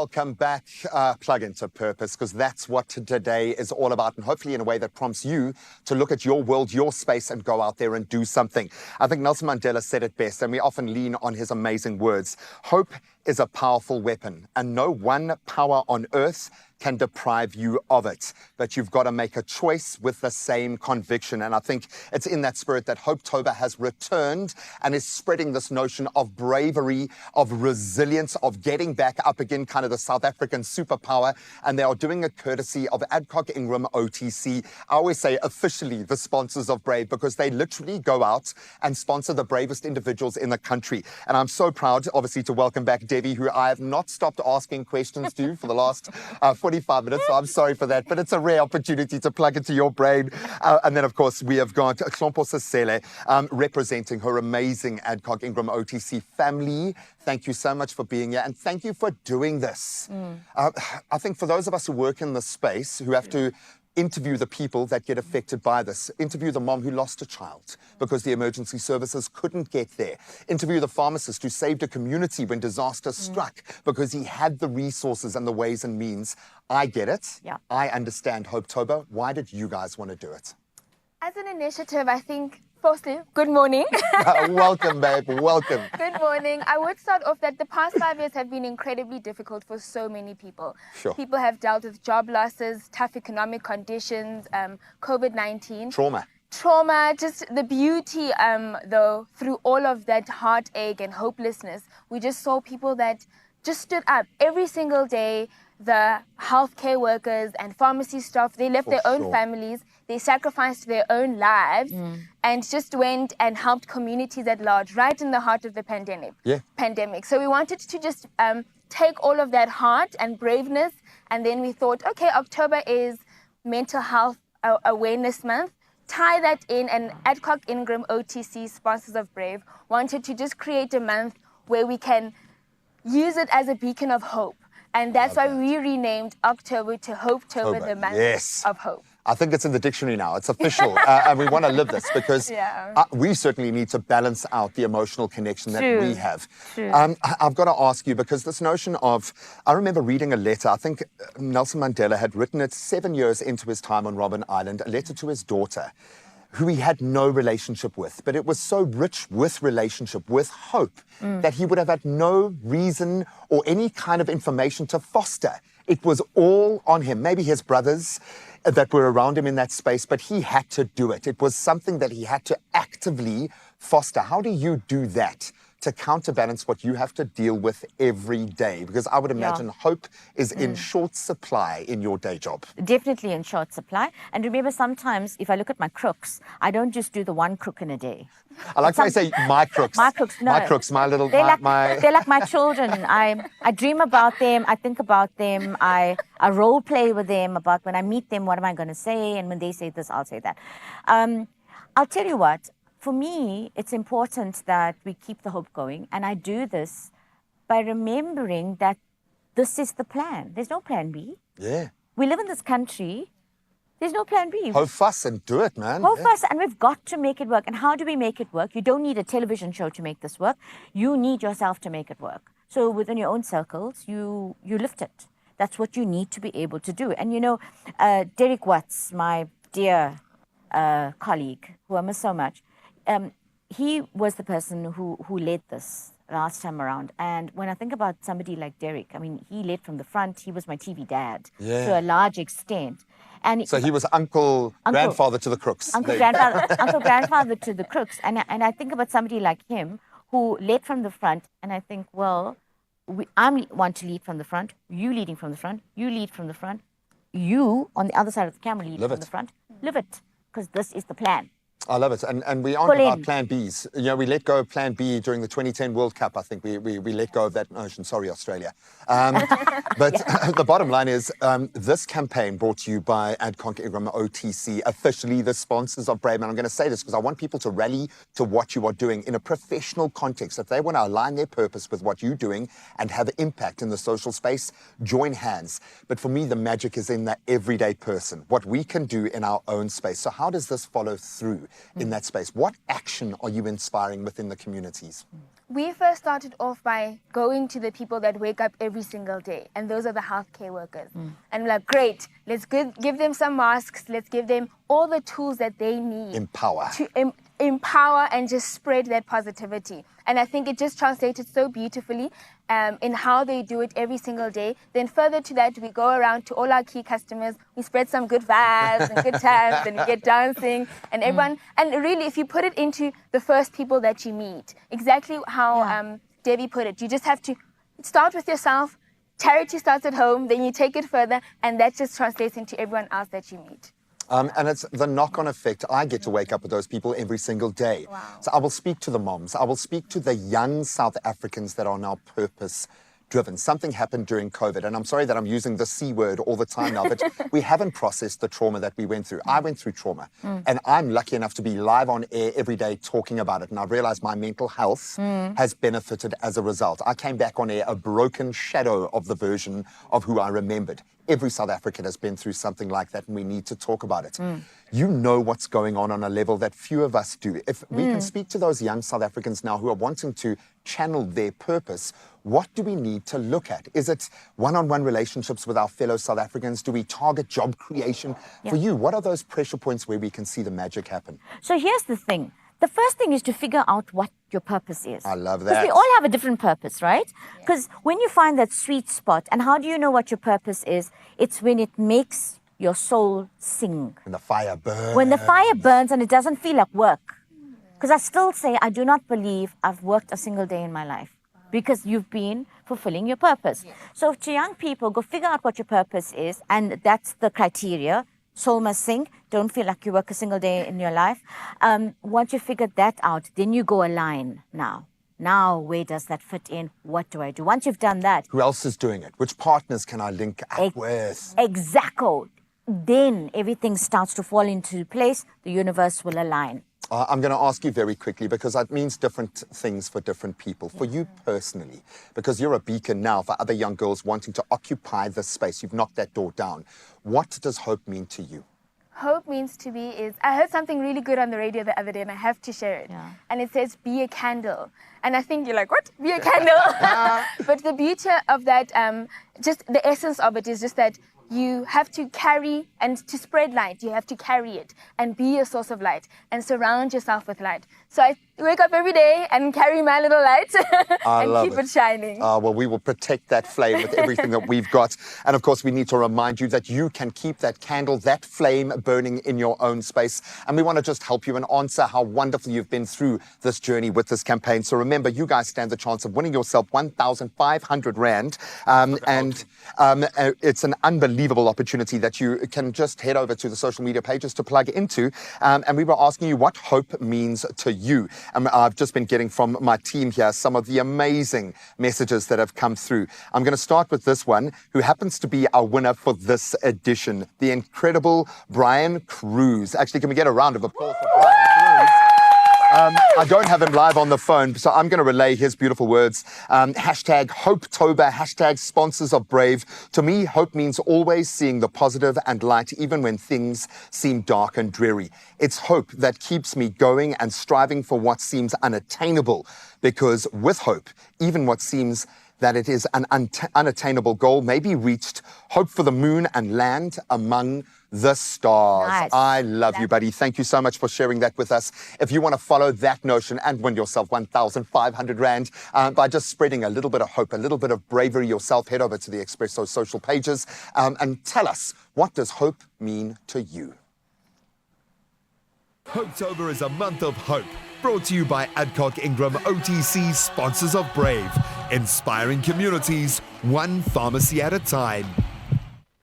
welcome back. Plug into purpose, because that's what today is all about, and hopefully in a way that prompts you to look at your world, your space, and go out there and do something. I think Nelson Mandela said it best, and we often lean on his amazing words. Hope is a powerful weapon, and no one power on earth can deprive you of it. But you've got to make a choice with the same conviction. And I think it's in that spirit that Hopetober has returned and is spreading this notion of bravery, of resilience, of getting back up again, kind of the South African superpower. And they are doing it courtesy of Adcock, Ingram, OTC. I always say officially the sponsors of Brave, because they literally go out and sponsor the bravest individuals in the country. And I'm so proud, obviously, to welcome back Debbie, who I have not stopped asking questions to for the last 45 minutes, so I'm sorry for that, but it's a rare opportunity to plug into your brain. And then, of course, we have got Hlompo Sesele representing her amazing Adcock Ingram OTC family. Thank you so much for being here, and thank you for doing this. I think for those of us who work in this space, who have to interview the people that get affected by this, interview the mom who lost a child because the emergency services couldn't get there, interview the pharmacist who saved a community when disaster struck because he had the resources and the ways and means. I get it. Yeah. I understand Hopetober. Why did you guys want to do it? As an initiative, I think, firstly, good morning. Welcome, babe. Welcome. Good morning. I would start off that the past 5 years have been incredibly difficult for so many people. Sure. People have dealt with job losses, tough economic conditions, COVID-19. Trauma, just the beauty, though, through all of that heartache and hopelessness, we just saw people that just stood up every single day. The healthcare workers and pharmacy staff, they left their own families, they sacrificed their own lives and just went and helped communities at large, right in the heart of the pandemic. So we wanted to just take all of that heart and braveness, and then we thought, okay, October is Mental Health Awareness Month. Tie that in, and Adcock Ingram OTC, sponsors of Brave, wanted to just create a month where we can use it as a beacon of hope. And that's why we renamed October to Hopetober, the month of hope. I think it's in the dictionary now. It's official. And we want to live this because we certainly need to balance out the emotional connection that we have. I've got to ask you, because this notion of, I remember reading a letter, I think Nelson Mandela had written it 7 years into his time on Robben Island, a letter to his daughter, who he had no relationship with, but it was so rich with relationship, with hope, that he would have had no reason or any kind of information to foster. It was all on him, maybe his brothers that were around him in that space, but he had to do it. It was something that he had to actively foster. How do you do that to counterbalance what you have to deal with every day? Because I would imagine hope is in short supply in your day job. Definitely in short supply. And remember, sometimes if I look at my crooks, I don't just do the one crook in a day. I like when I say my crooks. My crooks, no. My crooks, my little... They're like my children. I dream about them. I think about them. I role play with them about when I meet them, what am I going to say? And when they say this, I'll say that. I'll tell you what. For me, it's important that we keep the hope going. And I do this by remembering that this is the plan. There's no plan B. Yeah. We live in this country. There's no plan B. Hope fuss and do it, man. Hope fuss, and we've got to make it work. And how do we make it work? You don't need a television show to make this work. You need yourself to make it work. So within your own circles, you lift it. That's what you need to be able to do. And you know, Derek Watts, my dear colleague, who I miss so much, he was the person who led this last time around. And when I think about somebody like Derek, I mean, he led from the front. He was my TV dad to a large extent. And so he was grandfather to the crooks. Uncle grandfather to the crooks. And I think about somebody like him who led from the front. And I think, well, I want to lead from the front. You leading from the front. You lead from the front. You, on the other side of the camera, lead from the front. Live it, because this is the plan. I love it. And we aren't about plan Bs. You know, we let go of plan B during the 2010 World Cup. I think we let go of that notion. Sorry, Australia. But the bottom line is this campaign brought to you by Adcock Ingram OTC, officially the sponsors of Brave. And I'm going to say this because I want people to rally to what you are doing in a professional context. If they want to align their purpose with what you're doing and have impact in the social space, join hands. But for me, the magic is in that everyday person, what we can do in our own space. So how does this follow through? in that space. What action are you inspiring within the communities? We first started off by going to the people that wake up every single day, and those are the healthcare workers. And we're like, great, let's give them some masks, let's give them all the tools that they need. Empower. To empower and just spread that positivity. And I think it just translated so beautifully in how they do it every single day. Then further to that, we go around to all our key customers, we spread some good vibes and good times, and we get dancing, and everyone, and really if you put it into the first people that you meet, exactly how Debbie put it, you just have to start with yourself. Charity starts at home, then you take it further, and that just translates into everyone else that you meet. And it's the knock-on effect. I get to wake up with those people every single day. Wow. So I will speak to the moms. I will speak to the young South Africans that are now purpose-driven. Something happened during COVID, and I'm sorry that I'm using the C word all the time now, but we haven't processed the trauma that we went through. I went through trauma, and I'm lucky enough to be live on air every day talking about it, and I've realized my mental health has benefited as a result. I came back on air a broken shadow of the version of who I remembered. Every South African has been through something like that, and we need to talk about it. You know what's going on a level that few of us do. If we can speak to those young South Africans now who are wanting to channel their purpose, what do we need to look at? Is it one-on-one relationships with our fellow South Africans? Do we target job creation? For you, what are those pressure points where we can see the magic happen? So here's the thing. The first thing is to figure out what your purpose is. I love that. Because we all have a different purpose, right? Because when you find that sweet spot, and how do you know what your purpose is? It's when it makes your soul sing. When the fire burns. When the fire burns and it doesn't feel like work. Because I still say, I do not believe I've worked a single day in my life. Because you've been fulfilling your purpose. So to young people, go figure out what your purpose is, and that's the criteria. Soul must sing. Don't feel like you work a single day in your life. Once you figure that out, then you go align now. Now, where does that fit in? What do I do? Once you've done that. Who else is doing it? Which partners can I link up with? Exactly. Then everything starts to fall into place. The universe will align. I'm going to ask you very quickly, because that means different things for different people. For you personally, because you're a beacon now for other young girls wanting to occupy this space. You've knocked that door down. What does hope mean to you? Hope means to be is, I heard something really good on the radio the other day, and I have to share it. And it says, be a candle. And I think you're like, what? Be a candle? But the beauty of that, just the essence of it is just that you have to carry, and to spread light, you have to carry it and be a source of light and surround yourself with light. So I wake up every day and carry my little light and keep it shining. Well, we will protect that flame with everything that we've got. And of course, we need to remind you that you can keep that candle, that flame burning in your own space. And we want to just help you and answer how wonderful you've been through this journey with this campaign. So remember, you guys stand the chance of winning yourself 1,500 Rand. It's an unbelievable opportunity that you can just head over to the social media pages to plug into. And we were asking you what hope means to you. I've just been getting from my team here some of the amazing messages that have come through. I'm going to start with this one, who happens to be our winner for this edition, the incredible Brian Cruz. Actually, can we get a round of applause for Brian Cruz? I don't have him live on the phone, so I'm going to relay his beautiful words. Hashtag Hopetober, hashtag sponsors of Brave. To me, hope means always seeing the positive and light, even when things seem dark and dreary. It's hope that keeps me going and striving for what seems unattainable, because with hope, even what seems that it is an unattainable goal may be reached. Hope for the moon and land among the stars. Nice. I love you, buddy. Thank you so much for sharing that with us. If you want to follow that notion and win yourself 1,500 Rand by just spreading a little bit of hope, a little bit of bravery yourself, head over to the Expresso social pages and tell us, what does hope mean to you? Hopetober is a month of hope. Brought to you by Adcock, Ingram, OTC, sponsors of Brave. Inspiring communities, one pharmacy at a time.